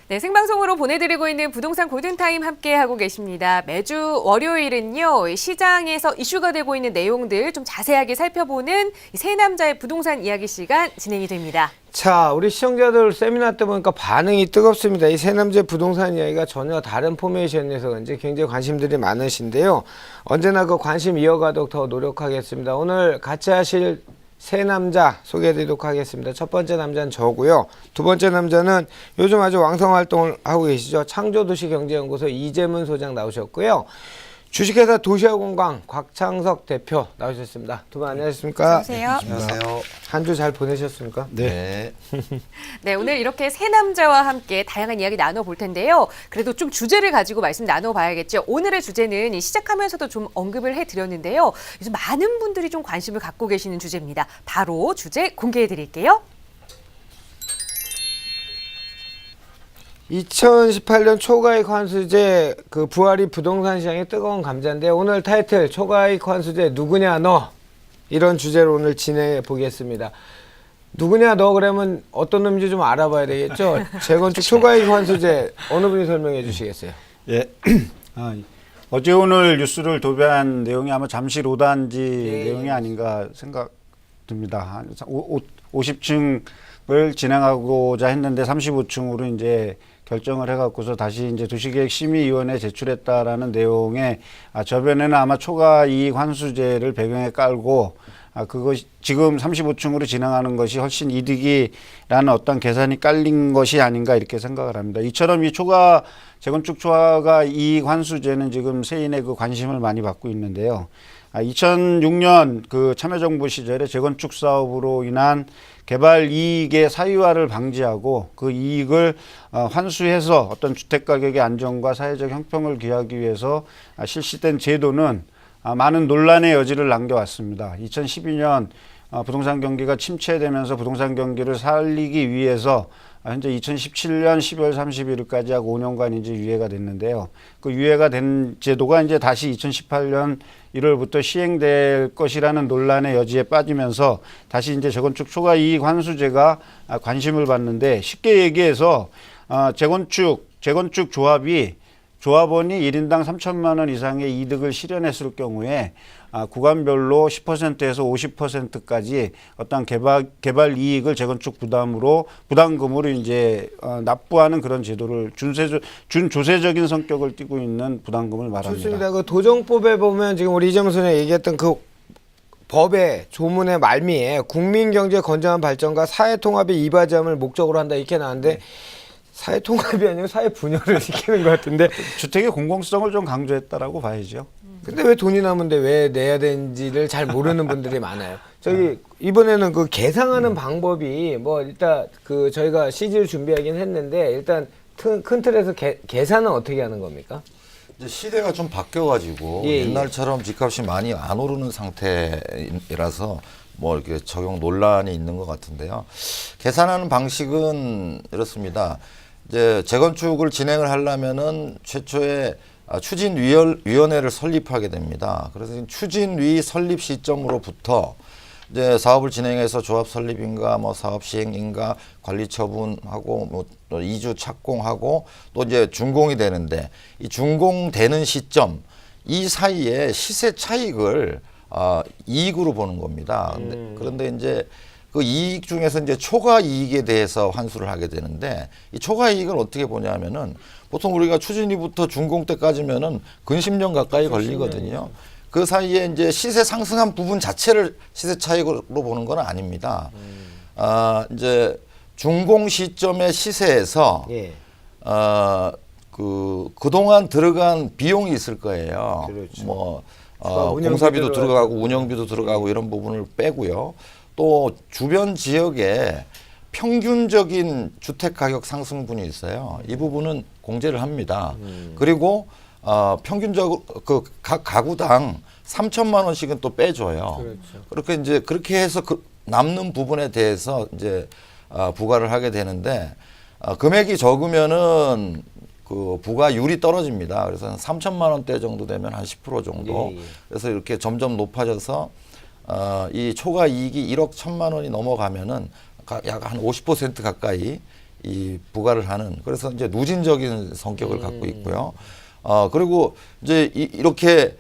네, 생방송으로 보내드리고 있는 부동산 골든타임 함께하고 계십니다. 매주 월요일은요, 시장에서 이슈가 되고 있는 내용들 좀 자세하게 살펴보는 세 남자의 부동산 이야기 시간 진행이 됩니다. 자, 우리 시청자들 세미나 때 보니까 반응이 뜨겁습니다. 이 세 남자의 부동산 이야기가 전혀 다른 포메이션에서 그런지 굉장히 관심들이 많으신데요. 언제나 그 관심 이어가도록 더 노력하겠습니다. 오늘 같이 하실 세 남자 소개해드리도록 하겠습니다. 첫 번째 남자는 저고요. 두 번째 남자는 요즘 아주 왕성 활동을 하고 계시죠. 창조도시경제연구소 이재문 소장 나오셨고요. 주식회사 도시아공강 곽창석 대표 나오셨습니다. 두 분 안녕하십니까? 안녕하세요. 안녕하세요. 한 주 잘 보내셨습니까? 네. 네, 오늘 이렇게 세 남자와 함께 다양한 이야기 나눠볼 텐데요. 그래도 좀 주제를 가지고 말씀 나눠봐야겠죠. 오늘의 주제는 시작하면서도 좀 언급을 해드렸는데요. 요즘 많은 분들이 좀 관심을 갖고 계시는 주제입니다. 바로 주제 공개해드릴게요. 2018년 초과이익 환수제 그 부활이 부동산 시장의 뜨거운 감자인데 오늘 타이틀 초과이익 환수제 누구냐 너 이런 주제로 오늘 진행해 보겠습니다. 누구냐 너 그러면 어떤 놈인지 좀 알아봐야 되겠죠. 재건축 초과이익 환수제 어느 분이 설명해 주시겠어요? 예. 어제 오늘 뉴스를 도배한 내용이 아마 잠실 5단지 내용이 아닌가 생각됩니다. 50층을 진행하고자 했는데 35층으로 이제 결정을 해갖고서 다시 이제 도시계획심의위원회에 제출했다라는 내용의 저변에는 아마 초과이익 환수제를 배경에 깔고 그것이 지금 35층으로 진행하는 것이 훨씬 이득이라는 어떤 계산이 깔린 것이 아닌가 이렇게 생각을 합니다. 이처럼 이 재건축 초과이익 환수제는 지금 세인의 그 관심을 많이 받고 있는데요. 2006년 그 참여정부 시절에 재건축 사업으로 인한 개발 이익의 사유화를 방지하고 그 이익을 환수해서 어떤 주택 가격의 안정과 사회적 형평을 기하기 위해서 실시된 제도는 많은 논란의 여지를 남겨왔습니다. 2012년 부동산 경기가 침체되면서 부동산 경기를 살리기 위해서 현재 2017년 12월 31일까지 약 5년간 이제 유예가 됐는데요. 그 유예가 된 제도가 이제 다시 2018년 1월부터 시행될 것이라는 논란의 여지에 빠지면서 다시 이제 재건축 초과이익 환수제가 관심을 받는데 쉽게 얘기해서 재건축 조합원이 1인당 3천만 원 이상의 이득을 실현했을 경우에 구간별로 10%에서 50%까지 어떤 개발 이익을 재건축 부담금으로 이제 납부하는 그런 제도를 준조세적인 성격을 띠고 있는 부담금을 말합니다. 좋습니다. 그 도정법에 보면 지금 우리 이재문 소장이 얘기했던 그 법의 조문의 말미에 국민경제 건전한 발전과 사회통합의 이바지함을 목적으로 한다 이렇게 나왔는데 사회통합이 아니고 사회분열을 시키는 것 같은데 주택의 공공성을 좀 강조했다라고 봐야죠. 근데 왜 돈이 남은데 왜 내야 되는지를 잘 모르는 분들이 많아요. 저기 이번에는 그 계상하는 방법이 뭐 일단 그 저희가 CG를 준비하긴 했는데 일단 큰 틀에서 계산은 어떻게 하는 겁니까? 이제 시대가 좀 바뀌어가지고 옛날처럼 집값이 많이 안 오르는 상태라서 뭐 이렇게 적용 논란이 있는 것 같은데요. 계산하는 방식은 이렇습니다. 이제 재건축을 진행을 하려면은 최초에 추진위원회를 설립하게 됩니다. 그래서 추진위 설립 시점으로부터 이제 사업을 진행해서 조합 설립인가 뭐 사업 시행인가 관리 처분하고 뭐 또 이주 착공하고 또 이제 준공이 되는데 이 준공되는 시점 이 사이에 시세 차익을 이익으로 보는 겁니다. 그런데 이제 그 이익 중에서 이제 초과 이익에 대해서 환수를 하게 되는데 이 초과 이익을 어떻게 보냐면은 보통 우리가 추진위부터 준공 때까지면은 근 10년 가까이 걸리거든요. 그 사이에 이제 시세 상승한 부분 자체를 시세 차익으로 보는 건 아닙니다. 이제 준공 시점의 시세에서 그동안 들어간 비용이 있을 거예요. 그렇죠. 뭐 공사비도 들어가고 운영비도 들어가고 이런 부분을 빼고요. 또 주변 지역에 평균적인 주택 가격 상승분이 있어요. 이 부분은 공제를 합니다. 그리고 평균적으로 그 각 가구당 3천만 원씩은 또 빼줘요. 그렇죠. 그렇게 해서 그 남는 부분에 대해서 이제 부과를 하게 되는데 금액이 적으면은 그 부과율이 떨어집니다. 그래서 한 3천만 원대 정도 되면 한 10% 정도. 그래서 이렇게 점점 높아져서 이 초과 이익이 1억 1천만 원이 넘어가면은 약 한 50% 가까이 이 부과를 하는 그래서 이제 누진적인 성격을 갖고 있고요. 그리고 이제 이렇게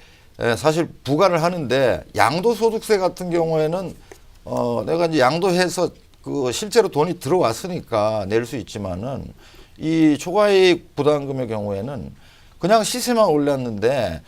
사실 부과를 하는데 양도소득세 같은 경우에는 내가 이제 양도해서 그 실제로 돈이 들어왔으니까 낼 수 있지만은 이 초과이익 부담금의 경우에는 그냥 시세만 올렸는데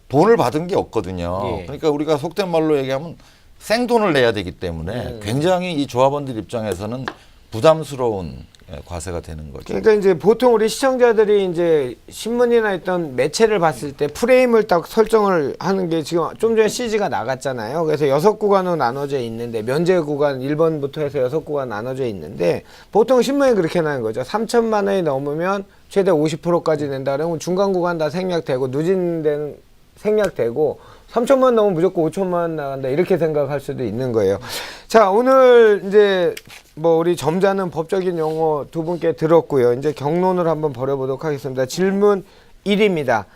돈을 받은 게 없거든요. 예. 그러니까 우리가 속된 말로 얘기하면 생돈을 내야 되기 때문에 굉장히 이 조합원들 입장에서는 부담스러운 과세가 되는 거죠. 그러니까 이제 보통 우리 시청자들이 이제 신문이나 있던 매체를 봤을 때 프레임을 딱 설정을 하는 게 지금 좀 전에 CG가 나갔잖아요. 그래서 6구간으로 나눠져 있는데 면제 구간 1번부터 해서 6구간 나눠져 있는데 보통 신문에 그렇게 나는 거죠. 3천만 원이 넘으면 최대 50%까지 낸다 그러면 중간 구간 다 생략되고 누진되는 생략되고 3천만 원 넘으면 무조건 5천만 원 나간다 이렇게 생각할 수도 있는 거예요. 자, 오늘 이제 뭐 우리 점잖은 법적인 용어 두 분께 들었고요. 이제 경론을 한번 벌여보도록 하겠습니다. 질문 1입니다.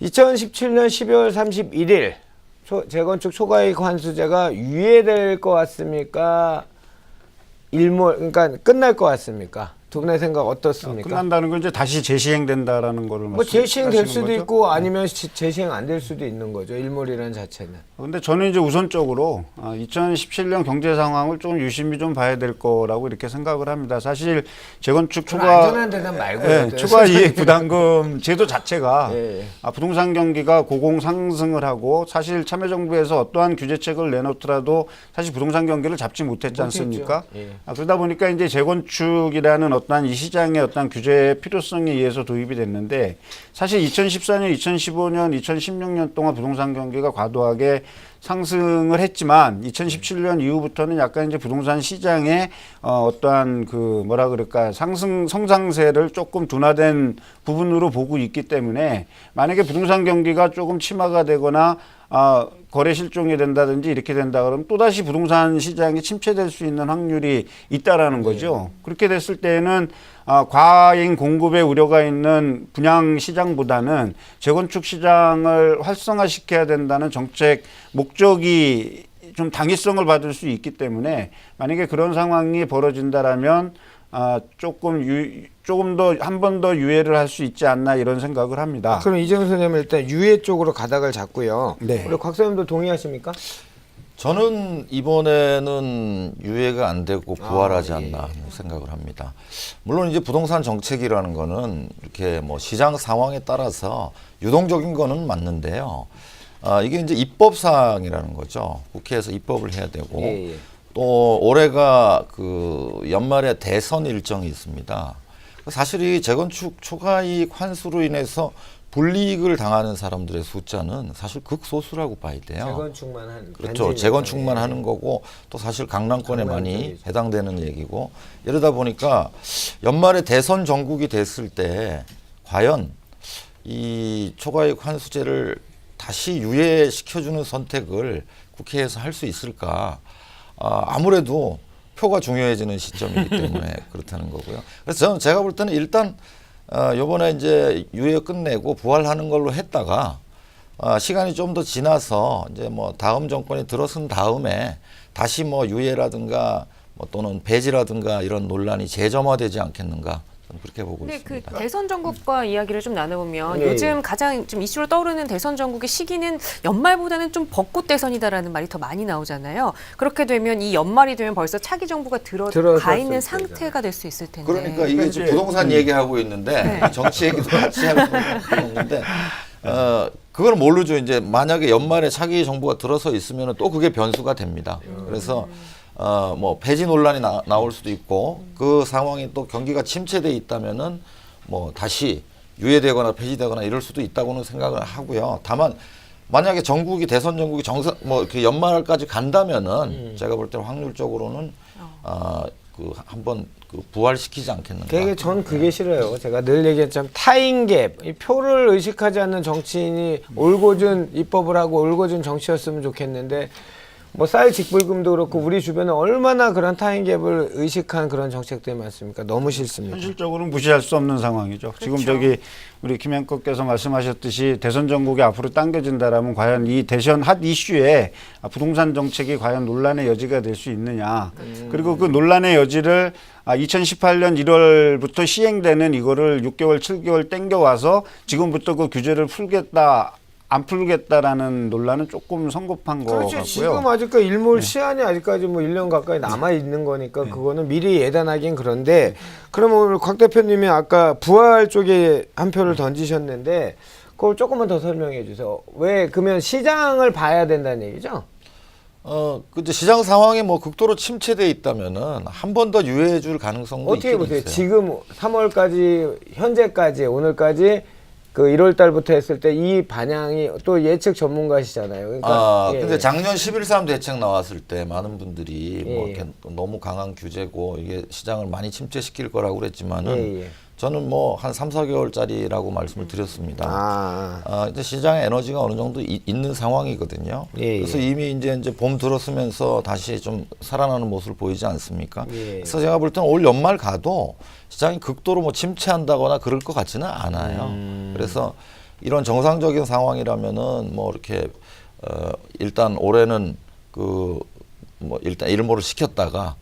2017년 12월 31일 재건축 초과이익 환수제가 유예될 것 같습니까? 그러니까 끝날 것 같습니까? 두 분의 생각 어떻습니까? 끝난다는 건 이제 다시 재시행된다라는 거를 뭐 재시행 될 말씀하시는 수도 거죠? 있고 아니면 재시행 안 될 수도 있는 거죠. 일몰이라는 자체는. 근데 저는 이제 우선적으로 2017년 경제 상황을 좀 유심히 좀 봐야 될 거라고 이렇게 생각을 합니다. 사실 재건축 안전한 대답 말고요. 초과 이익 부담금 제도 자체가 예. 부동산 경기가 고공 상승을 하고 사실 참여정부에서 어떠한 규제책을 내놓더라도 사실 부동산 경기를 잡지 못했지 않습니까? 예. 그러다 보니까 이제 재건축이라는 어떠한 이 시장의 어떠한 규제 필요성에 의해서 도입이 됐는데 사실 2014년, 2015년, 2016년 동안 부동산 경기가 과도하게 상승을 했지만 2017년 이후부터는 약간 이제 부동산 시장의 어떠한 그 뭐라 그럴까 성장세를 조금 둔화된 부분으로 보고 있기 때문에 만약에 부동산 경기가 조금 침하가 되거나 거래 실종이 된다든지 이렇게 된다 그러면 또다시 부동산 시장이 침체될 수 있는 확률이 있다라는 거죠. 그렇게 됐을 때는 과잉 공급의 우려가 있는 분양 시장보다는 재건축 시장을 활성화시켜야 된다는 정책 목적이 좀 당위성을 받을 수 있기 때문에 만약에 그런 상황이 벌어진다라면 조금 더 한 번 더 유예를 할 수 있지 않나 이런 생각을 합니다. 그럼 이정수 선생님은 일단 유예 쪽으로 가닥을 잡고요. 네. 우리 곽 선생님도 동의하십니까? 저는 이번에는 유예가 안 되고 부활하지 않나 생각을 합니다. 물론 이제 부동산 정책이라는 거는 이렇게 뭐 시장 상황에 따라서 유동적인 거는 맞는데요. 이게 이제 입법사항이라는 거죠. 국회에서 입법을 해야 되고 예. 또 올해가 그 연말에 대선 일정이 있습니다. 사실 이 재건축 초과이익 환수로 인해서 불이익을 당하는 사람들의 숫자는 사실 극소수라고 봐야 돼요. 재건축만 하는 그렇죠. 재건축만 하는 거고 또 사실 강남권에 많이 해당되는 얘기고 이러다 보니까 연말에 대선 전국이 됐을 때 과연 이 초과이익 환수제를 다시 유예시켜주는 선택을 국회에서 할 수 있을까? 아무래도 표가 중요해지는 시점이기 때문에 그렇다는 거고요. 그래서 저는 제가 볼 때는 일단 요번에 이제 유예 끝내고 부활하는 걸로 했다가 시간이 좀 더 지나서 이제 뭐 다음 정권이 들어선 다음에 다시 뭐 유예라든가 뭐 또는 배지라든가 이런 논란이 재점화되지 않겠는가 저는 그렇게 보고 근데 있습니다. 그 대선 전국과 이야기를 좀 나눠보면 예, 요즘 가장 좀 이슈로 떠오르는 대선 전국의 시기는 연말보다는 좀 벚꽃 대선이다라는 말이 더 많이 나오잖아요. 그렇게 되면 이 연말이 되면 벌써 차기 정부가 들어가 있는 들어섰을 상태가 될 수 있을 텐데. 그러니까 이게 지금 부동산 얘기하고 있는데 정치 얘기도 같이 하고 있는데 그걸 모르죠. 이제 만약에 연말에 차기 정부가 들어서 있으면 또 그게 변수가 됩니다. 그래서 뭐 폐지 논란이 나올 수도 있고 그 상황이 또 경기가 침체돼 있다면은 뭐 다시 유예되거나 폐지되거나 이럴 수도 있다고는 생각을 하고요. 다만 만약에 전국이 대선 전국이 뭐 이렇게 연말까지 간다면은 제가 볼 때는 확률적으로는 그 한번 그 부활시키지 않겠는가. 되게 전 그게 싫어요. 제가 늘 얘기했지만 타인갭, 이 표를 의식하지 않는 정치인이 올곧은 입법을 하고 올곧은 정치였으면 좋겠는데 뭐 쌀 직불금도 그렇고 우리 주변에 얼마나 그런 타임갭을 의식한 그런 정책들이 많습니까? 너무 싫습니다. 현실적으로는 무시할 수 없는 상황이죠. 지금 저기 우리 김현국께서 말씀하셨듯이 대선 전국이 앞으로 당겨진다라면 과연 이 대선 핫 이슈에 부동산 정책이 과연 논란의 여지가 될 수 있느냐. 그리고 그 논란의 여지를 2018년 1월부터 시행되는 이거를 6개월, 7개월 땡겨와서 지금부터 그 규제를 풀겠다. 안 풀겠다라는 논란은 조금 성급한 거 그렇죠. 같고요. 지금 아직까지 일몰 시한이 아직까지 뭐 1년 가까이 남아 있는 거니까 그거는 미리 예단하긴 그런데 그러면 오늘 곽 대표님이 아까 부활 쪽에 한 표를 던지셨는데 그걸 조금만 더 설명해 주세요. 왜 그러면 시장을 봐야 된다는 얘기죠? 근데 시장 상황이 뭐 극도로 침체돼 있다면은 한 번 더 유예해 줄 가능성도 어떻게 있긴 보세요? 있어요. 지금 3월까지 현재까지 오늘까지 그 1월 달부터 했을 때 이 반향이 또 예측 전문가시잖아요. 그러니까 근데 작년 11.3 대책 나왔을 때 많은 분들이 뭐 예. 이렇게 너무 강한 규제고 이게 시장을 많이 침체시킬 거라고 그랬지만은 저는 뭐 한 3, 4개월짜리라고 말씀을 드렸습니다. 이제 시장에 에너지가 어느 정도 있는 상황이거든요. 그래서 이미 이제 봄 들었으면서 다시 좀 살아나는 모습을 보이지 않습니까? 그래서 제가 볼 때는 올 연말 가도 시장이 극도로 뭐 침체한다거나 그럴 것 같지는 않아요. 그래서 이런 정상적인 상황이라면은 뭐 이렇게 일단 올해는 그 뭐 일단 일몰을 시켰다가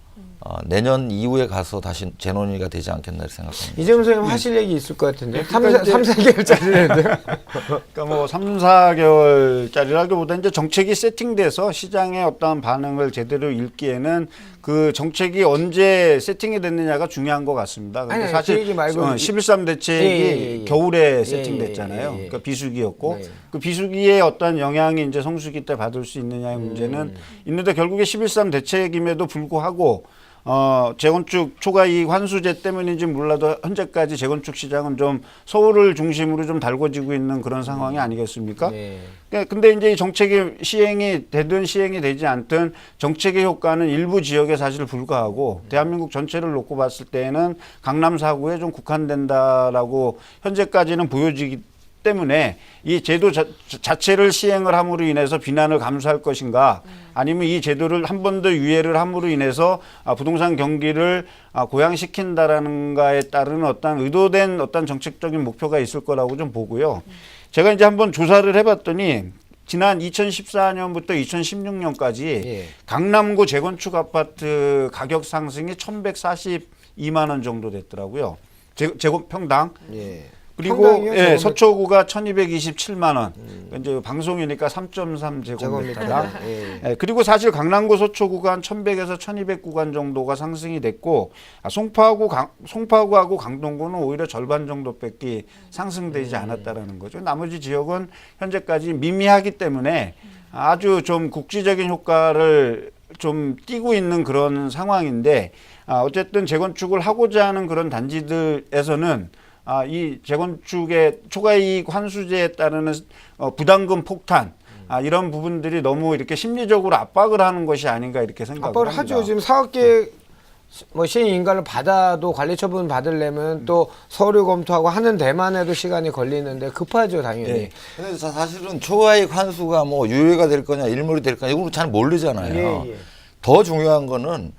내년 이후에 가서 다시 재논의가 되지 않겠나 이렇게 생각합니다. 이재용 선생님 하실 얘기 있을 것 같은데 3, 4개월짜리인데 그러니까 뭐 3, 4개월짜리라기보다 이제 정책이 세팅돼서 시장의 어떤 반응을 제대로 읽기에는 그 정책이 언제 세팅이 됐느냐가 중요한 것 같습니다. 근데 아니, 사실 그 얘기 말고 11.3 대책이 겨울에 세팅됐잖아요. 예. 그러니까 비수기였고 네. 그 비수기의 어떤 영향이 이제 성수기 때 받을 수 있느냐의 문제는 있는데 결국에 11.3 대책임에도 불구하고 재건축 초과이익 환수제 때문인지 몰라도 현재까지 재건축 시장은 좀 서울을 중심으로 좀 달궈지고 있는 그런 상황이 아니겠습니까? 근데 이제 이 정책이 시행이 되든 시행이 되지 않든 정책의 효과는 일부 지역에 사실 불과하고 대한민국 전체를 놓고 봤을 때에는 강남 4구에 좀 국한된다라고 현재까지는 보여지기 때문에 이 제도 자체를 시행을 함으로 인해서 비난을 감수할 것인가 아니면 이 제도를 한 번 더 유예를 함으로 인해서 부동산 경기를 고양시킨다라는가에 따른 어떤 의도된 어떤 정책적인 목표가 있을 거라고 좀 보고요. 제가 이제 한번 조사를 해봤더니 지난 2014년부터 2016년까지 강남구 재건축 아파트 가격 상승이 1,142만 원 정도 됐더라고요. 제곱평당. 그리고 서초구가 1,227만 원. 이제 방송이니까 3.3 제곱미터당. 그리고 사실 강남구 서초구가 한 1,100에서 1,200 구간 정도가 상승이 됐고 송파구하고 강동구는 오히려 절반 정도밖에 상승되지 않았다라는 거죠. 나머지 지역은 현재까지 미미하기 때문에 아주 좀 국지적인 효과를 좀 띄고 있는 그런 상황인데 어쨌든 재건축을 하고자 하는 그런 단지들에서는 이 재건축의 초과이익 환수제에 따르는 부담금 폭탄 이런 부분들이 너무 이렇게 심리적으로 압박을 하는 것이 아닌가 이렇게 생각을 압박을 합니다. 하죠. 지금 사업계획 뭐 시행 인가를 받아도 관리 처분 받으려면 또 서류 검토하고 하는 데만 해도 시간이 걸리는데 급하죠 당연히. 근데 사실은 초과이익 환수가 뭐 유예가 될 거냐 일몰이 될 거냐 이건 잘 모르잖아요. 더 중요한 거는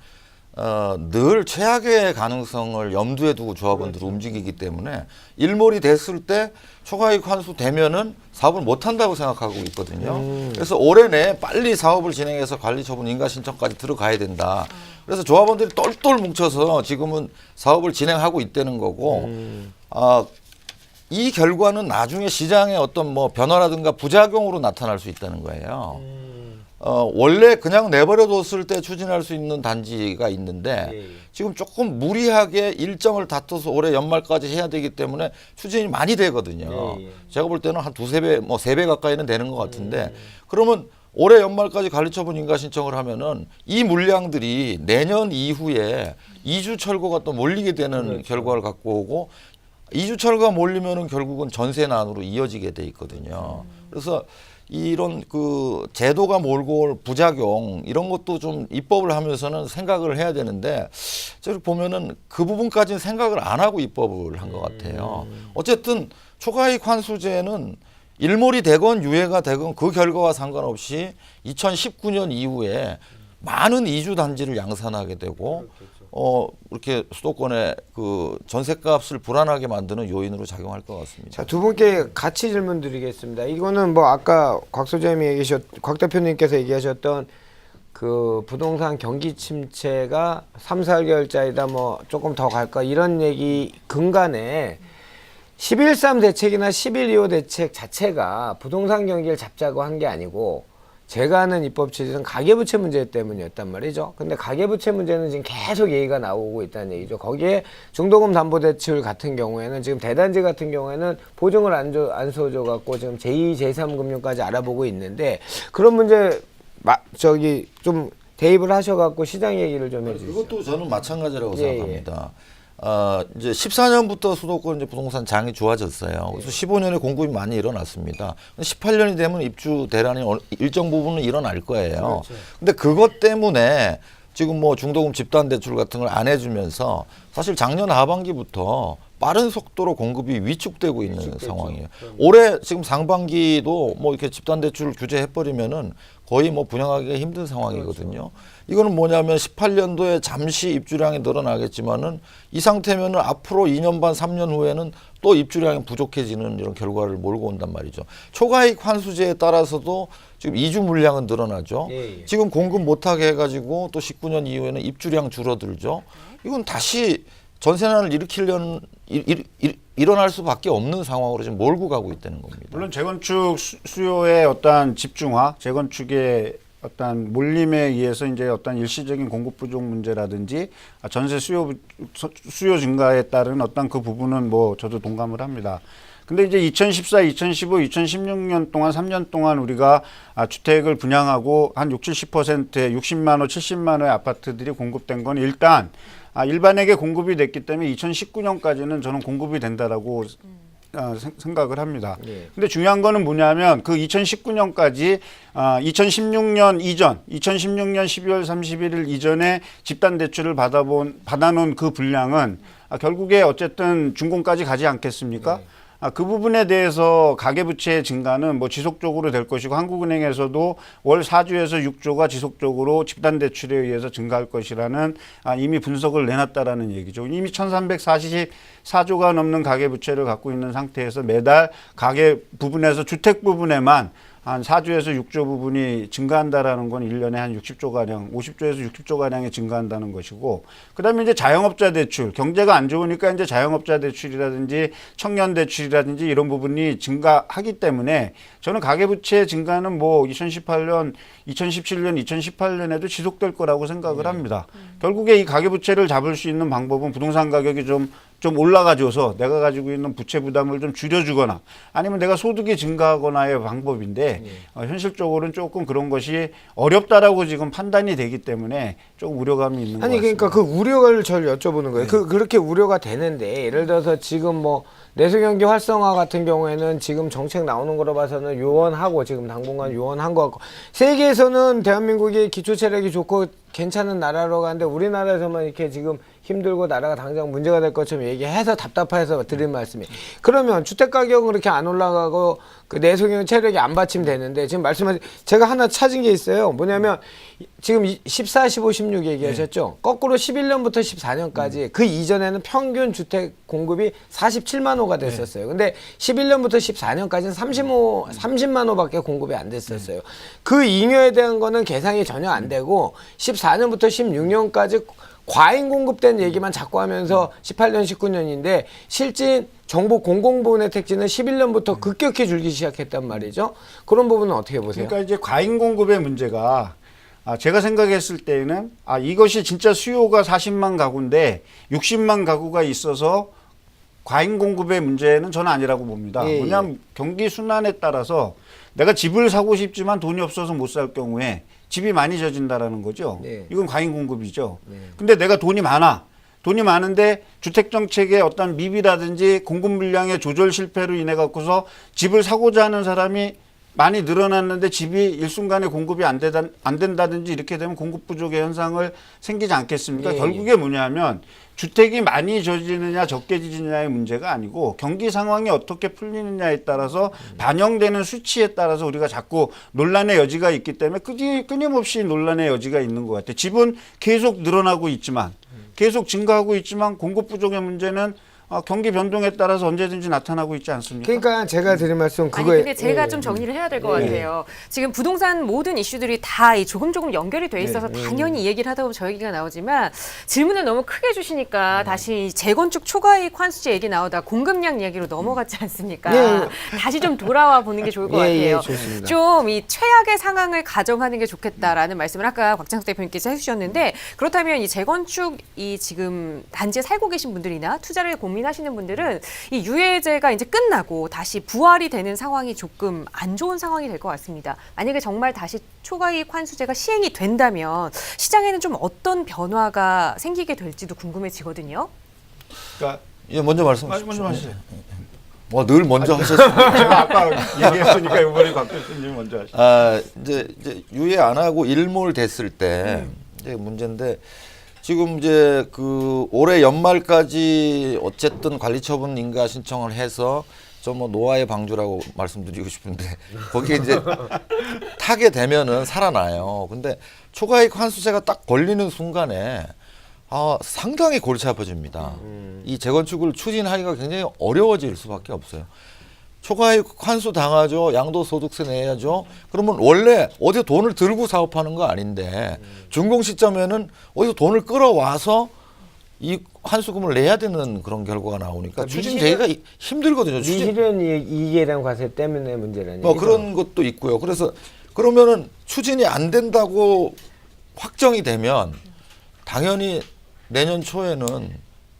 늘 최악의 가능성을 염두에 두고 조합원들이 움직이기 때문에 일몰이 됐을 때 초과이익 환수 되면은 사업을 못 한다고 생각하고 있거든요. 그래서 올해 내에 빨리 사업을 진행해서 관리처분 인가 신청까지 들어가야 된다. 그래서 조합원들이 똘똘 뭉쳐서 지금은 사업을 진행하고 있다는 거고 이 결과는 나중에 시장의 어떤 뭐 변화라든가 부작용으로 나타날 수 있다는 거예요. 원래 그냥 내버려뒀을 때 추진할 수 있는 단지가 있는데 지금 조금 무리하게 일정을 다퉈서 올해 연말까지 해야 되기 때문에 추진이 많이 되거든요. 제가 볼 때는 한 2~3배, 뭐 3배 가까이는 되는 것 같은데 그러면 올해 연말까지 관리처분 인가 신청을 하면은 이 물량들이 내년 이후에 이주 철거가 또 몰리게 되는 결과를 갖고 오고 이주 철거가 몰리면은 결국은 전세난으로 이어지게 돼 있거든요. 그래서 이런 그 제도가 몰고 올 부작용 이런 것도 좀 입법을 하면서는 생각을 해야 되는데 저를 보면은 그 부분까지는 생각을 안 하고 입법을 한 것 같아요. 어쨌든 초과이익 환수제는 일몰이 되건 유예가 되건 그 결과와 상관없이 2019년 이후에 많은 이주 단지를 양산하게 되고 이렇게 수도권의 그 전셋값을 불안하게 만드는 요인으로 작용할 것 같습니다. 자, 두 분께 같이 질문 드리겠습니다. 이거는 뭐 아까 곽 대표님께서 얘기하셨던 그 부동산 경기 침체가 3, 4개월짜리다 뭐 조금 더 갈까 이런 얘기 근간에 11.3 대책이나 11.25 대책 자체가 부동산 경기를 잡자고 한 게 아니고 제가 아는 입법 취지는 가계부채 문제 때문이었단 말이죠. 근데 가계부채 문제는 지금 계속 얘기가 나오고 있다는 얘기죠. 거기에 중도금 담보대출 같은 경우에는 지금 대단지 같은 경우에는 보증을 안 써줘갖고 지금 제2, 제3 금융까지 알아보고 있는데 그런 문제 좀 대입을 하셔갖고 시장 얘기를 좀 해주시죠. 그것도 저는 마찬가지라고 예, 생각합니다. 이제 14년부터 수도권 이제 부동산 장이 좋아졌어요. 그래서 15년에 공급이 많이 일어났습니다. 18년이 되면 입주 대란이 일정 부분은 일어날 거예요. 근데 그것 때문에 지금 뭐 중도금 집단 대출 같은 걸 안 해주면서 사실 작년 하반기부터 빠른 속도로 공급이 위축되고 있는 상황이에요. 올해 지금 상반기도 뭐 이렇게 집단 대출 규제해버리면은 거의 뭐 분양하기가 힘든 상황이거든요. 이거는 뭐냐면 18년도에 잠시 입주량이 늘어나겠지만은 이 상태면은 앞으로 2년 반, 3년 후에는 또 입주량이 부족해지는 이런 결과를 몰고 온단 말이죠. 초과이익 환수제에 따라서도 지금 이주 물량은 늘어나죠. 지금 공급 못하게 해가지고 또 19년 이후에는 입주량 줄어들죠. 이건 다시 전세난을 일으키려는 일어날 수밖에 없는 상황으로 지금 몰고 가고 있다는 겁니다. 물론 재건축 수요의 어떤 집중화, 재건축의 어떤 몰림에 의해서 이제 어떤 일시적인 공급 부족 문제라든지 전세 수요 증가에 따른 어떤 그 부분은 뭐 저도 동감을 합니다. 근데 이제 2014, 2015, 2016년 동안 3년 동안 우리가 주택을 분양하고 한 60, 70%의 60만 호, 70만 호의 아파트들이 공급된 건 일단 일반에게 공급이 됐기 때문에 2019년까지는 저는 공급이 된다라고 생각을 합니다. 근데 중요한 거는 뭐냐면 그 2019년까지 2016년 이전, 2016년 12월 31일 이전에 집단 대출을 받아놓은 그 분량은 결국에 어쨌든 준공까지 가지 않겠습니까? 그 부분에 대해서 가계부채 증가는 뭐 지속적으로 될 것이고 한국은행에서도 월 4조에서 6조가 지속적으로 집단대출에 의해서 증가할 것이라는 이미 분석을 내놨다라는 얘기죠. 이미 1344조가 넘는 가계부채를 갖고 있는 상태에서 매달 가계 부분에서 주택 부분에만 한 4조에서 6조 부분이 증가한다라는 건 1년에 한 60조가량, 50조에서 60조가량이 증가한다는 것이고, 그 다음에 이제 자영업자 대출, 경제가 안 좋으니까 이제 자영업자 대출이라든지 청년 대출이라든지 이런 부분이 증가하기 때문에 저는 가계부채 증가는 뭐 2018년, 2017년, 2018년에도 지속될 거라고 생각을 합니다. 결국에 이 가계부채를 잡을 수 있는 방법은 부동산 가격이 좀 올라가줘서 내가 가지고 있는 부채 부담을 좀 줄여주거나 아니면 내가 소득이 증가하거나의 방법인데 현실적으로는 조금 그런 것이 어렵다라고 지금 판단이 되기 때문에 조금 우려감이 있는 것 같습니다. 그러니까 그 우려를 저를 여쭤보는 거예요. 그렇게 우려가 되는데 예를 들어서 지금 뭐 내수경기 활성화 같은 경우에는 지금 정책 나오는 거로 봐서는 요원하고 지금 당분간 요원한 것 같고 세계에서는 대한민국이 기초체력이 좋고 괜찮은 나라로 가는데 우리나라에서만 이렇게 지금 힘들고 나라가 당장 문제가 될 것처럼 얘기해서 답답해서 드린 말씀이 그러면 주택가격은 그렇게 안 올라가고 그 내수경 체력이 안 받침되는데 지금 말씀하신 제가 하나 찾은 게 있어요. 뭐냐면 지금 14, 15, 16 얘기하셨죠. 거꾸로 11년부터 14년까지 그 이전에는 평균 주택 공급이 47만 호가 됐었어요. 근데 11년부터 14년까지는 30만 호밖에 공급이 안 됐었어요. 그 잉여에 대한 거는 계산이 전혀 안 되고 14년부터 16년까지 과잉 공급된 얘기만 자꾸 하면서 18년, 19년인데 실제 정보 공공부문의 택지는 11년부터 급격히 줄기 시작했단 말이죠. 그런 부분은 어떻게 보세요? 그러니까 이제 과잉 공급의 문제가 제가 생각했을 때는 이것이 진짜 수요가 40만 가구인데 60만 가구가 있어서 과잉 공급의 문제는 저는 아니라고 봅니다. 뭐냐면 경기 순환에 따라서 내가 집을 사고 싶지만 돈이 없어서 못 살 경우에 집이 많이 져진다라는 거죠. 이건 과잉 공급이죠. 근데 내가 돈이 많은데 주택정책의 어떤 미비라든지 공급 물량의 조절 실패로 인해 갖고서 집을 사고자 하는 사람이 많이 늘어났는데 집이 일순간에 공급이 안 된다든지 이렇게 되면 공급 부족의 현상을 생기지 않겠습니까? 예, 결국에 뭐냐면 주택이 많이 지어지느냐 적게 지어지느냐의 문제가 아니고 경기 상황이 어떻게 풀리느냐에 따라서 반영되는 수치에 따라서 우리가 자꾸 논란의 여지가 있기 때문에 끊임없이 논란의 여지가 있는 것 같아요. 집은 계속 늘어나고 있지만 계속 증가하고 있지만 공급 부족의 문제는 경기 변동에 따라서 언제든지 나타나고 있지 않습니까? 그러니까 제가 드린 말씀 아니 그거에 근데 제가 좀 정리를 해야 될 것 같아요. 지금 부동산 모든 이슈들이 다 이 조금 연결이 돼 있어서 당연히 이 얘기를 하다 보면 저 얘기가 나오지만 질문을 너무 크게 주시니까 다시 재건축 초과이익 환수제 얘기 나오다 공급량 이야기로 넘어갔지 않습니까? 다시 좀 돌아와 보는 게 좋을 것 같아요. 좋습니다. 좀 이 최악의 상황을 가정하는 게 좋겠다라는 말씀을 아까 곽창석 대표님께서 해주셨는데 그렇다면 이 재건축 이 지금 단지에 살고 계신 분들이나 투자를 고민하시는 분들은 이 유예제가 이제 끝나고 다시 부활이 되는 상황이 조금 안 좋은 상황이 될 것 같습니다. 만약에 정말 다시 초과이익 환수제가 시행이 된다면 시장에는 좀 어떤 변화가 생기게 될지도 궁금해지거든요. 그러니까 예, 먼저 말씀하시죠. 먼저 하시죠. 뭐 늘 먼저 하셨어요. 제가 아까 얘기했으니까 이번에 곽 교수님 먼저 하시죠. 이제 유예 안 하고 일몰됐을 때 이제 문제인데 지금 이제 그 올해 연말까지 어쨌든 관리처분 인가 신청을 해서 저 뭐 노아의 방주라고 말씀드리고 싶은데 거기에 이제 타게 되면은 살아나요. 근데 초과이익 환수제가 딱 걸리는 순간에 상당히 골치 아파집니다. 이 재건축을 추진하기가 굉장히 어려워질 수밖에 없어요. 초과이익 환수 당하죠. 양도소득세 내야죠. 그러면 원래 어디서 돈을 들고 사업하는 거 아닌데 준공 시점에는 어디서 돈을 끌어와서 이 환수금을 내야 되는 그런 결과가 나오니까 추진되기가 힘들거든요. 미실현 이익에 대한 과세 때문에 문제라는 뭐 얘기죠. 그런 것도 있고요. 그래서 그러면은 추진이 안 된다고 확정이 되면 당연히 내년 초에는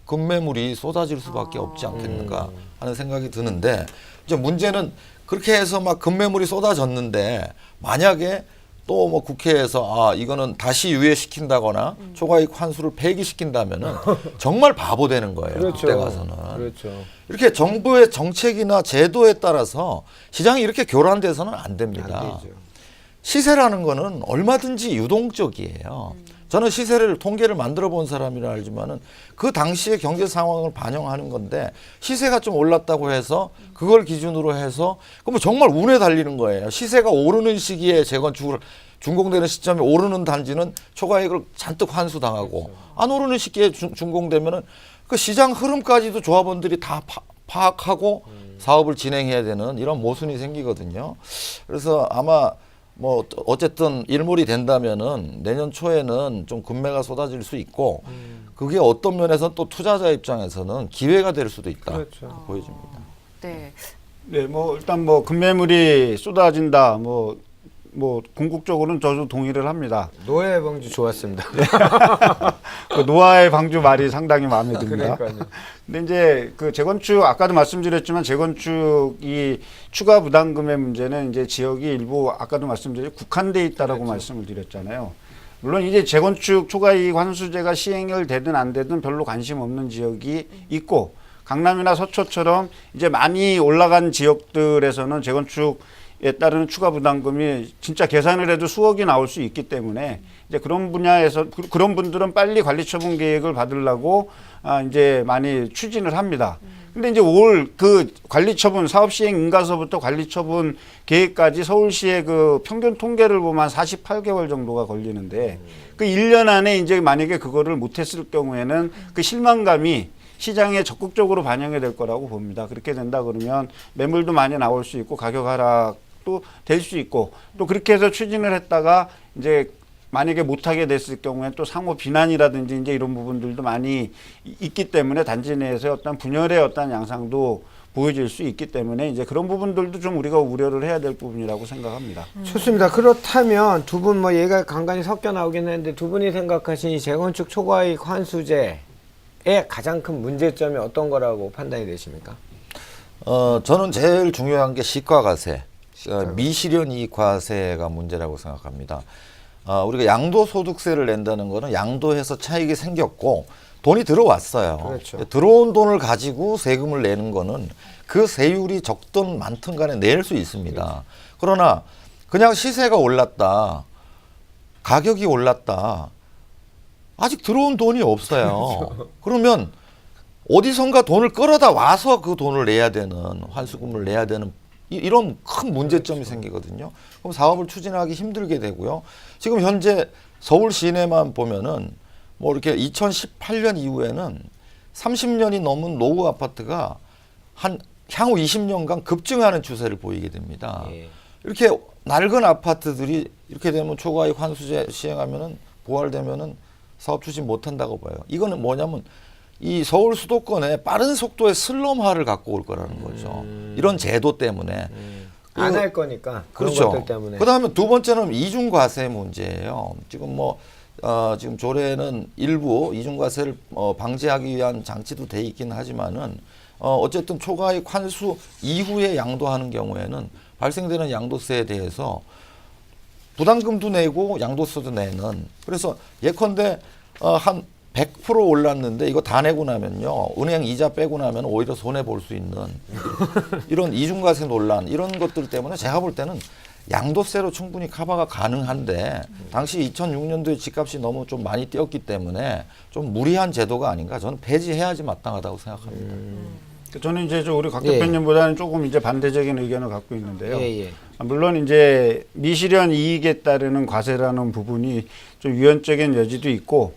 급매물이 쏟아질 수밖에 없지 않겠는가 하는 생각이 드는데 이제 문제는 그렇게 해서 막 급매물이 쏟아졌는데 만약에 또 뭐 국회에서 이거는 다시 유예시킨다거나 초과이익 환수를 폐기시킨다면은 정말 바보 되는 거예요. 그렇죠. 그때 가서는. 그렇죠. 이렇게 정부의 정책이나 제도에 따라서 시장이 이렇게 교란돼서는 안 됩니다. 안 되죠. 시세라는 거는 얼마든지 유동적이에요. 저는 시세를 통계를 만들어 본 사람이라 알지만은 그 당시의 경제 상황을 반영하는 건데 시세가 좀 올랐다고 해서 그걸 기준으로 해서 그러면 정말 운에 달리는 거예요. 시세가 오르는 시기에 재건축을 준공되는 시점에 오르는 단지는 초과이익을 잔뜩 환수당하고 안 오르는 시기에 준공되면은 그 시장 흐름까지도 조합원들이 다 파악하고 사업을 진행해야 되는 이런 모순이 생기거든요. 그래서 아마 뭐 어쨌든 일몰이 된다면은 내년 초에는 좀 급매가 쏟아질 수 있고 그게 어떤 면에서는 또 투자자 입장에서는 기회가 될 수도 있다. 그렇죠. 보여집니다. 네. 네, 뭐 일단 뭐 급매물이 쏟아진다. 뭐 궁극적으로는 저도 동의를 합니다. 노아의 방주 좋았습니다. 그 노아의 방주 말이 상당히 마음에 듭니다. 그러니까요. 근데 이제 그 재건축 아까도 말씀드렸지만 재건축이 추가 부담금의 문제는 이제 지역이 일부 아까도 말씀드렸 국한돼 있다라고 말씀을 드렸잖아요. 물론 이제 재건축 초과이익 환수제가 시행을 되든 안 되든 별로 관심 없는 지역이 있고 강남이나 서초처럼 이제 많이 올라간 지역들에서는 재건축에 따르는 추가 부담금이 진짜 계산을 해도 수억이 나올 수 있기 때문에 이제 그런 분야에서 그런 분들은 빨리 관리처분 계획을 받으려고 이제 많이 추진을 합니다. 근데 이제 올 그 관리처분 사업 시행 인가서부터 관리처분 계획까지 서울시의 그 평균 통계를 보면 한 48개월 정도가 걸리는데 그 1년 안에 이제 만약에 그거를 못했을 경우에는 그 실망감이 시장에 적극적으로 반영이 될 거라고 봅니다. 그렇게 된다 그러면 매물도 많이 나올 수 있고 가격 하락도 될 수 있고 또 그렇게 해서 추진을 했다가 이제 만약에 못하게 됐을 경우에 또 상호 비난이라든지 이제 이런 부분들도 많이 있기 때문에 단지 내에서 어떤 분열의 어떤 양상도 보여질 수 있기 때문에 이제 그런 부분들도 좀 우리가 우려를 해야 될 부분이라고 생각합니다. 좋습니다. 그렇다면 두 분 뭐 얘가 간간히 섞여 나오긴 했는데 두 분이 생각하신 이 재건축 초과이익 환수제의 가장 큰 문제점이 어떤 거라고 판단이 되십니까? 저는 제일 중요한 게 시가과세, 미실현 이익 과세가 문제라고 생각합니다. 우리가 양도소득세를 낸다는 거는 양도해서 차익이 생겼고 돈이 들어왔어요. 그렇죠. 들어온 돈을 가지고 세금을 내는 거는 그 세율이 적든 많든 간에 낼 수 있습니다. 그러나 그냥 시세가 올랐다, 가격이 올랐다, 아직 들어온 돈이 없어요. 그러면 어디선가 돈을 끌어다 와서 그 돈을 내야 되는, 환수금을 내야 되는 이런 큰 문제점이 생기거든요. 그럼 사업을 추진하기 힘들게 되고요. 지금 현재 서울 시내만 보면은 뭐 이렇게 2018년 이후에는 30년이 넘은 노후 아파트가 한 향후 20년간 급증하는 추세를 보이게 됩니다. 예. 이렇게 낡은 아파트들이 이렇게 되면 초과이익 환수제 시행하면은 부활되면은 사업 추진 못 한다고 봐요. 이거는 뭐냐면 이 서울 수도권에 빠른 속도의 슬럼화를 갖고 올 거라는 거죠. 이런 제도 때문에. 안 할 거니까 그런 그렇죠. 것들 때문에. 그다음에 두 번째는 이중과세 문제예요. 지금 지금 조례는 일부 이중과세를 방지하기 위한 장치도 돼 있긴 하지만은 어쨌든 초과이익 환수 이후에 양도하는 경우에는 발생되는 양도세에 대해서 부담금도 내고 양도세도 내는. 그래서 예컨대 한 100% 올랐는데 이거 다 내고 나면요, 은행 이자 빼고 나면 오히려 손해 볼 수 있는 이런 이중과세 논란, 이런 것들 때문에 제가 볼 때는 양도세로 충분히 커버가 가능한데 당시 2006년도에 집값이 너무 좀 많이 뛰었기 때문에 좀 무리한 제도가 아닌가, 저는 폐지해야지 마땅하다고 생각합니다. 저는 이제 우리 곽 대표님보다는 조금 이제 반대적인 의견을 갖고 있는데요. 예, 예. 물론 이제 미실현 이익에 따르는 과세라는 부분이 좀 유연적인 여지도 있고,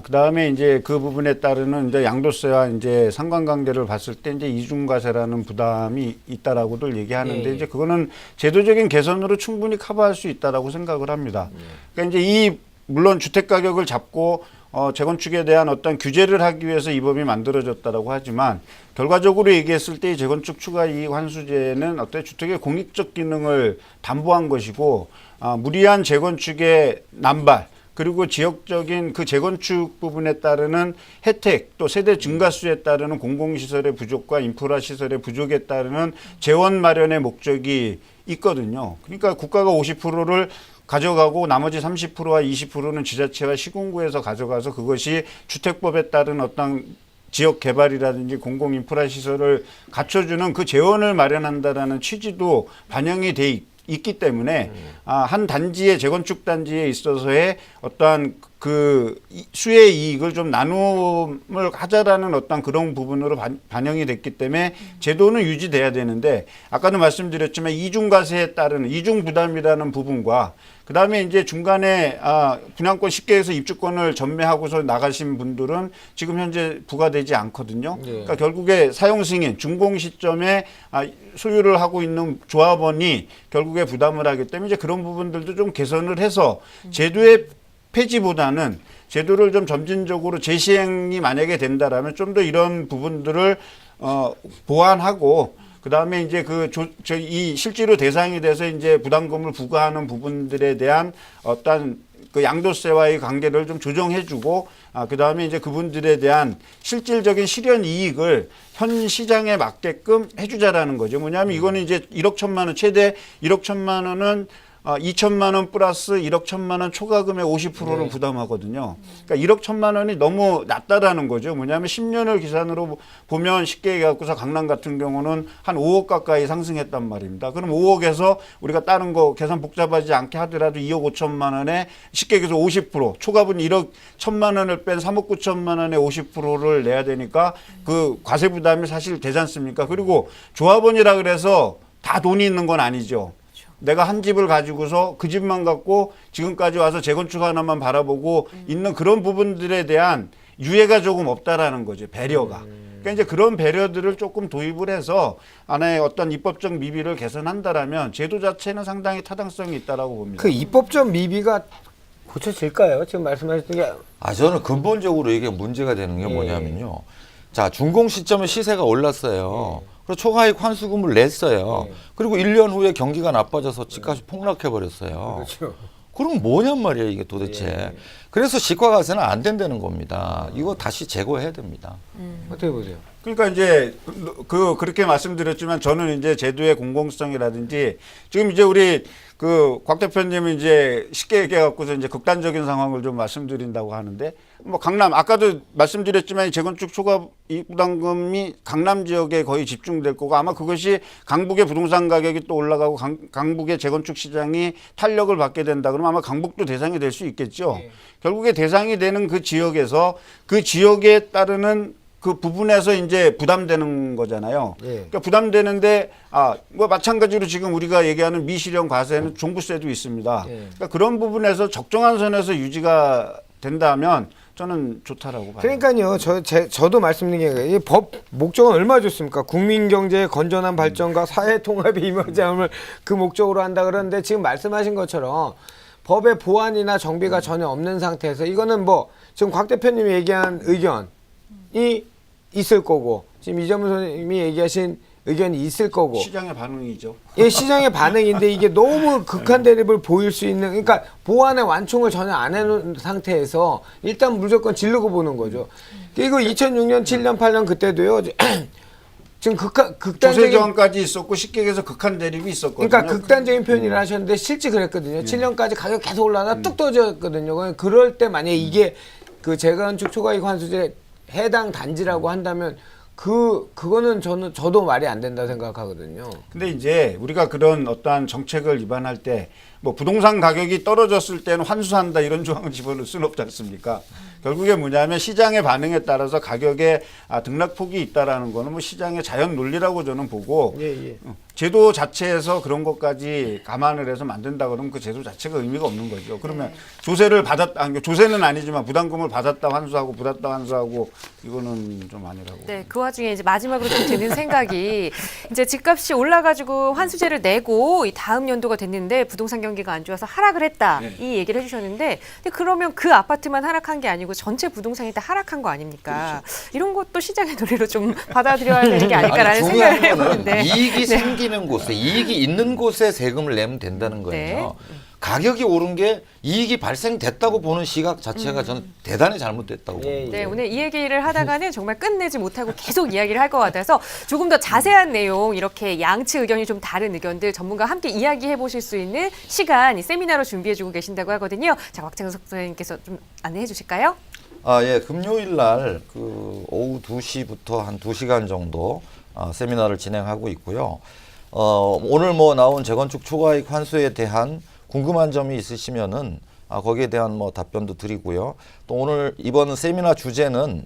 그 다음에 이제 그 부분에 따르는 이제 양도세와 이제 상관관계를 봤을 때 이제 이중과세라는 부담이 있다라고들 얘기하는데, 예. 이제 그거는 제도적인 개선으로 충분히 커버할 수 있다라고 생각을 합니다. 그러니까 이제 물론 주택 가격을 잡고 재건축에 대한 어떤 규제를 하기 위해서 이 법이 만들어졌다라고 하지만, 결과적으로 얘기했을 때 이 재건축 추가 이익 환수제는 어떤 주택의 공익적 기능을 담보한 것이고, 무리한 재건축의 남발, 그리고 지역적인 그 재건축 부분에 따르는 혜택, 또 세대 증가수에 따르는 공공시설의 부족과 인프라 시설의 부족에 따르는 재원 마련의 목적이 있거든요. 그러니까 국가가 50%를 가져가고 나머지 30%와 20%는 지자체와 시군구에서 가져가서 그것이 주택법에 따른 어떤 지역 개발이라든지 공공 인프라 시설을 갖춰주는 그 재원을 마련한다라는 취지도 반영이 돼 있기 때문에 한 단지의 재건축 단지에 있어서의 어떠한 그 수의 이익을 좀 나눔을 하자라는 어떤 그런 부분으로 반영이 됐기 때문에 제도는 유지돼야 되는데, 아까도 말씀드렸지만 이중과세에 따르는 이중부담이라는 부분과 그다음에 이제 중간에 분양권 쉽게 해서 입주권을 전매하고서 나가신 분들은 지금 현재 부과되지 않거든요. 네. 그러니까 결국에 사용 승인 준공 시점에 소유를 하고 있는 조합원이 결국에 부담을 하기 때문에 이제 그런 부분들도 좀 개선을 해서 제도의 폐지보다는 제도를 좀 점진적으로 재시행이 만약에 된다라면 좀 더 이런 부분들을 보완하고, 그 다음에 이제 이 실제로 대상이 돼서 이제 부담금을 부과하는 부분들에 대한 어떤 그 양도세와의 관계를 좀 조정해주고, 그 다음에 이제 그분들에 대한 실질적인 실현 이익을 현 시장에 맞게끔 해주자라는 거죠. 뭐냐면 이거는 이제 1억 1천만 원, 최대 1억 1천만 원은 2천만 원 플러스 1억 1천만 원 초과금의 50%를 부담하거든요. 그러니까 1억 1천만 원이 너무 낮다라는 거죠. 뭐냐면 10년을 기산으로 보면 쉽게 얘기해갖고서 강남 같은 경우는 한 5억 가까이 상승했단 말입니다. 그럼 5억에서 우리가 다른 거 계산 복잡하지 않게 하더라도 2억 5천만 원에 쉽게 얘기해서 50%, 초과분 1억 1천만 원을 뺀 3억 9천만 원의 50%를 내야 되니까 그 과세 부담이 사실 되지 않습니까? 그리고 조합원이라 그래서 다 돈이 있는 건 아니죠. 내가 한 집을 가지고서 그 집만 갖고 지금까지 와서 재건축 하나만 바라보고 있는 그런 부분들에 대한 유예가 조금 없다라는 거죠. 배려가. 그러니까 이제 그런 배려들을 조금 도입을 해서 안에 어떤 입법적 미비를 개선한다라면 제도 자체는 상당히 타당성이 있다라고 봅니다. 그 입법적 미비가 고쳐질까요? 지금 말씀하셨던 게. 저는 근본적으로 이게 문제가 되는 게 뭐냐면요. 자, 준공 시점에 시세가 올랐어요. 그리고 초과이익 환수금을 냈어요. 그리고 1년 후에 경기가 나빠져서 집값이 폭락해버렸어요. 그렇죠. 그럼 뭐냔 말이에요, 이게 도대체. 그래서 시가과세는 안 된다는 겁니다. 이거 다시 제고해야 됩니다. 어떻게 보세요? 그러니까 이제 그렇게 말씀드렸지만 저는 이제 제도의 공공성이라든지 지금 이제 우리 곽 대표님은 이제 쉽게 얘기해 갖고서 이제 극단적인 상황을 좀 말씀드린다고 하는데, 뭐 강남 아까도 말씀드렸지만 재건축 초과 이익 부담금이 강남 지역에 거의 집중될 거고 아마 그것이 강북의 부동산 가격이 또 올라가고 강북의 재건축 시장이 탄력을 받게 된다 그러면 아마 강북도 대상이 될 수 있겠죠. 네. 결국에 대상이 되는 그 지역에서 그 지역에 따르는 그 부분에서 이제 부담되는 거잖아요. 예. 그러니까 부담되는데 뭐 마찬가지로 지금 우리가 얘기하는 미실현 과세는 종부세도 있습니다. 예. 그러니까 그런 부분에서 적정한 선에서 유지가 된다면 저는 좋다라고 봐요. 그러니까요. 저도 말씀드린 게 이 법 목적은 얼마나 좋습니까? 국민 경제의 건전한 발전과 사회 통합이 이루어짐을 그 목적으로 한다 그러는데 지금 말씀하신 것처럼 법의 보완이나 정비가 전혀 없는 상태에서 이거는 뭐 지금 곽 대표님이 얘기한 의견이 있을 거고 지금 이재문 선생님이 얘기하신 의견이 있을 거고 시장의 반응이죠. 예, 시장의 반응인데 이게 너무 극한 대립을 보일 수 있는 그러니까 보완의 완충을 전혀 안 해놓은 상태에서 일단 무조건 지르고 보는 거죠. 그리고 2006년, 7년, 8년 그때도요. 지금 조세 극단적인 저항까지 있었고 쉽게 얘기해서 극한 대립이 있었거든요. 그러니까 극단적인 표현을 하셨는데 실제 그랬거든요. 7년까지 가격 계속 올라가다 뚝 떨어졌거든요. 그럴 때 만약에 이게 그 재건축 초과이익 환수제 해당 단지라고 한다면 그거는 저도 말이 안 된다 생각하거든요. 근데 이제 우리가 그런 어떠한 정책을 위반할 때 뭐 부동산 가격이 떨어졌을 때는 환수한다 이런 조항을 집어넣을 수는 없지 않습니까? 결국에 뭐냐면 시장의 반응에 따라서 가격에 등락폭이 있다라는 거는 뭐 시장의 자연 논리라고 저는 보고 예. 제도 자체에서 그런 것까지 감안을 해서 만든다 그러면 그 제도 자체가 의미가 없는 거죠. 그러면 조세를 받았다, 조세는 아니지만 부담금을 받았다 환수하고 받았다 환수하고 이거는 좀 아니라고. 네, 그 와중에 이제 마지막으로 좀 드는 생각이 이제 집값이 올라가지고 환수제를 내고 이 다음 연도가 됐는데 부동산 경기가 안 좋아서 하락을 했다 이 얘기를 해주셨는데 근데 그러면 그 아파트만 하락한 게 아니고 전체 부동산이 다 하락한 거 아닙니까? 그렇죠. 이런 것도 시장의 논리로 좀 받아들여야 되는 게 아닐까라는 중요한 생각을 거는 해보는데 이익이 생기는 곳에 이익이 있는 곳에 세금을 내면 된다는 거예요. 가격이 오른 게 이익이 발생됐다고 보는 시각 자체가 저는 대단히 잘못됐다고 봅니다. 네, 오늘 이 얘기를 하다가는 정말 끝내지 못하고 계속 이야기를 할 것 같아서 조금 더 자세한 내용 이렇게 양측 의견이 좀 다른 의견들 전문가와 함께 이야기해 보실 수 있는 시간 이 세미나로 준비해주고 계신다고 하거든요. 자, 곽창석 선생님께서 좀 안내해 주실까요? 예, 금요일 날 그 오후 2시부터 한 2시간 정도 세미나를 진행하고 있고요. 오늘 뭐 나온 재건축 초과이익 환수에 대한 궁금한 점이 있으시면은 거기에 대한 뭐 답변도 드리고요. 또 오늘 이번 세미나 주제는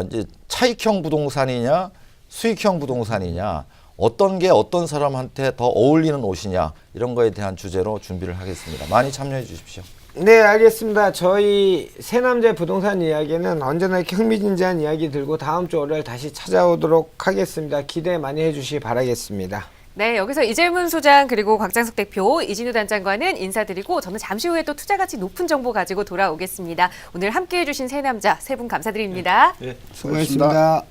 이제 차익형 부동산이냐 수익형 부동산이냐 어떤 게 어떤 사람한테 더 어울리는 옷이냐 이런 거에 대한 주제로 준비를 하겠습니다. 많이 참여해 주십시오. 네, 알겠습니다. 저희 새남자 부동산 이야기는 언제나 이렇게 흥미진진한 이야기 들고 다음 주 월요일 다시 찾아오도록 하겠습니다. 기대 많이 해주시기 바라겠습니다. 네, 여기서 이재문 소장 그리고 곽장석 대표, 이진우 단장과는 인사드리고 저는 잠시 후에 또 투자 가치 높은 정보 가지고 돌아오겠습니다. 오늘 함께해 주신 세 남자 세 분 감사드립니다. 네, 수고하셨습니다.